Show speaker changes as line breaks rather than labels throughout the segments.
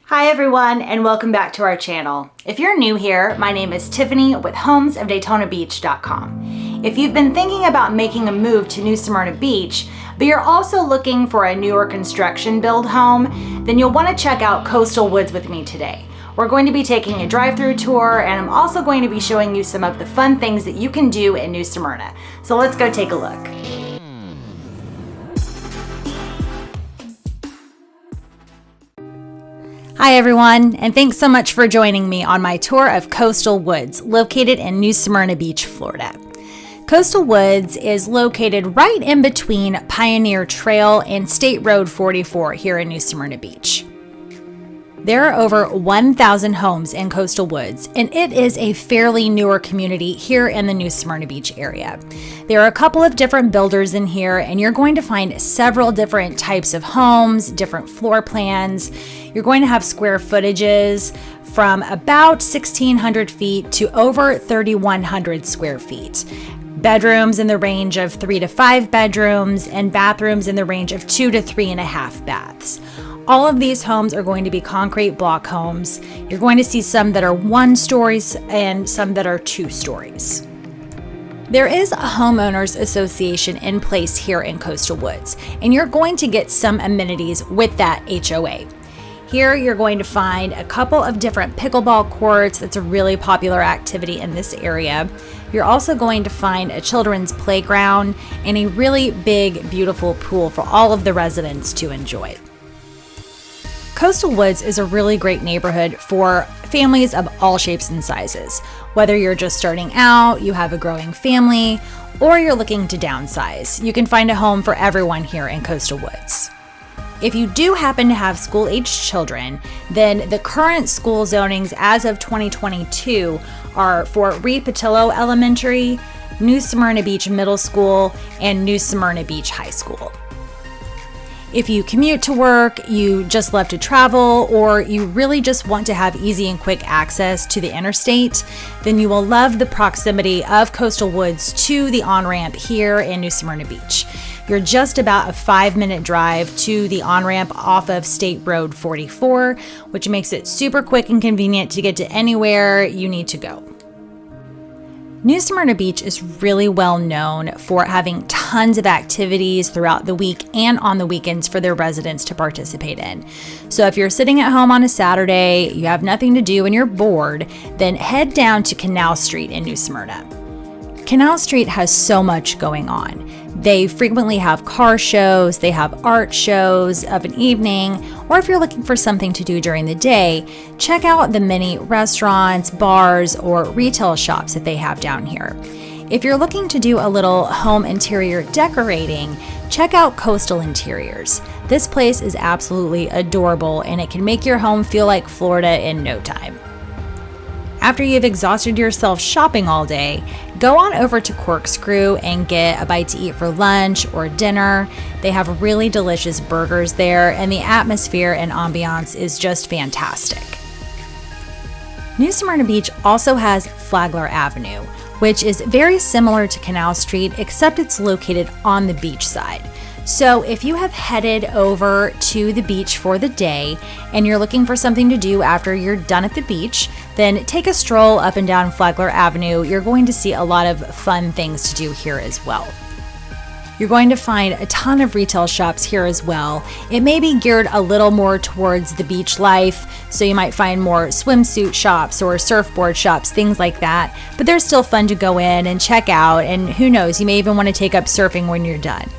Hi everyone, and welcome back to our channel. If you're new here, my name is Tiffany with homesofdaytonabeach.com. If you've been thinking about making a move to New Smyrna Beach, but you're also looking for a newer construction build home, then you'll want to check out Coastal Woods with me today. We're going to be taking a drive-through tour, and I'm also going to be showing you some of the fun things that you can do in New Smyrna. So let's go take a look. Hi everyone, and thanks so much for joining me on my tour of Coastal Woods, located in New Smyrna Beach, Florida. Coastal Woods is located right in between Pioneer Trail and State Road 44 here in New Smyrna Beach. There are over 1,000 homes in Coastal Woods, and it is a fairly newer community here in the New Smyrna Beach area. There are a couple of different builders in here, and you're going to find several different types of homes, different floor plans. You're going to have square footages from about 1,600 feet to over 3,100 square feet. Bedrooms in the range of 3 to 5 bedrooms, and bathrooms in the range of 2 to 3.5 baths. All of these homes are going to be concrete block homes. You're going to see some that are 1 stories and some that are 2 stories. There is a homeowners association in place here in Coastal Woods, and you're going to get some amenities with that HOA. Here you're going to find a couple of different pickleball courts. That's a really popular activity in this area. You're also going to find a children's playground and a really big, beautiful pool for all of the residents to enjoy. Coastal Woods is a really great neighborhood for families of all shapes and sizes. Whether you're just starting out, you have a growing family, or you're looking to downsize, you can find a home for everyone here in Coastal Woods. If you do happen to have school-aged children, then the current school zonings as of 2022 are for Reed Patillo Elementary, New Smyrna Beach Middle School, and New Smyrna Beach High School. If you commute to work, you just love to travel, or you really just want to have easy and quick access to the interstate, then you will love the proximity of Coastal Woods to the on-ramp here in New Smyrna Beach. You're just about a 5-minute drive to the on-ramp off of State Road 44, which makes it super quick and convenient to get to anywhere you need to go. New Smyrna Beach is really well known for having tons of activities throughout the week and on the weekends for their residents to participate in. So if you're sitting at home on a Saturday, you have nothing to do and you're bored, then head down to Canal Street in New Smyrna. Canal Street has so much going on. They frequently have car shows, they have art shows of an evening, or if you're looking for something to do during the day, check out the many restaurants, bars, or retail shops that they have down here. If you're looking to do a little home interior decorating, check out Coastal Interiors. This place is absolutely adorable, and it can make your home feel like Florida in no time. After you've exhausted yourself shopping all day, go on over to Corkscrew and get a bite to eat for lunch or dinner. They have really delicious burgers there, and the atmosphere and ambiance is just fantastic. New Smyrna Beach also has Flagler Avenue, which is very similar to Canal Street, except it's located on the beach side. So if you have headed over to the beach for the day and you're looking for something to do after you're done at the beach, then take a stroll up and down Flagler Avenue. You're going to see a lot of fun things to do here as well. You're going to find a ton of retail shops here as well. It may be geared a little more towards the beach life, so you might find more swimsuit shops or surfboard shops, things like that, but they're still fun to go in and check out, and who knows, you may even want to take up surfing when you're done.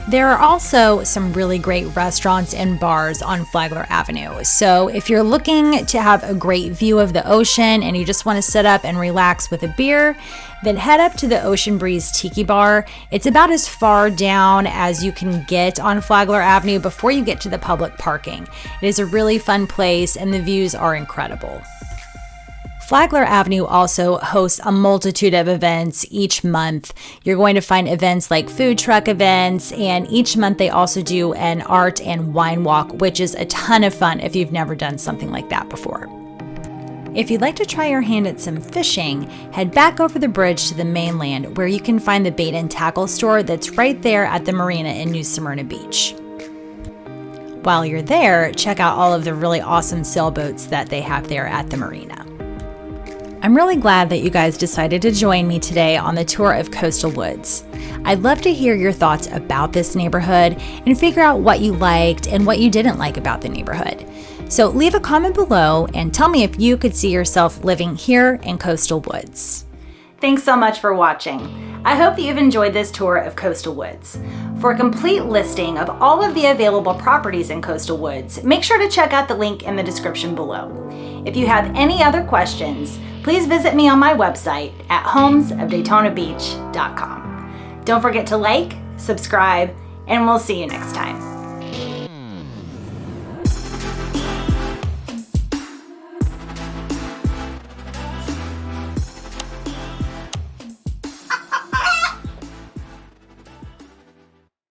There are also some really great restaurants and bars on Flagler Avenue. So if you're looking to have a great view of the ocean and you just want to sit up and relax with a beer, then head up to the Ocean Breeze Tiki Bar. It's about as far down as you can get on Flagler Avenue before you get to the public parking. It is a really fun place and the views are incredible. Flagler Avenue also hosts a multitude of events each month. You're going to find events like food truck events, and each month they also do an art and wine walk, which is a ton of fun if you've never done something like that before. If you'd like to try your hand at some fishing, head back over the bridge to the mainland where you can find the bait and tackle store that's right there at the marina in New Smyrna Beach. While you're there, check out all of the really awesome sailboats that they have there at the marina. I'm really glad that you guys decided to join me today on the tour of Coastal Woods. I'd love to hear your thoughts about this neighborhood and figure out what you liked and what you didn't like about the neighborhood. So leave a comment below and tell me if you could see yourself living here in Coastal Woods. Thanks so much for watching. I hope that you've enjoyed this tour of Coastal Woods. For a complete listing of all of the available properties in Coastal Woods, make sure to check out the link in the description below. If you have any other questions, please visit me on my website at homesofdaytonabeach.com. Don't forget to like, subscribe, and we'll see you next time.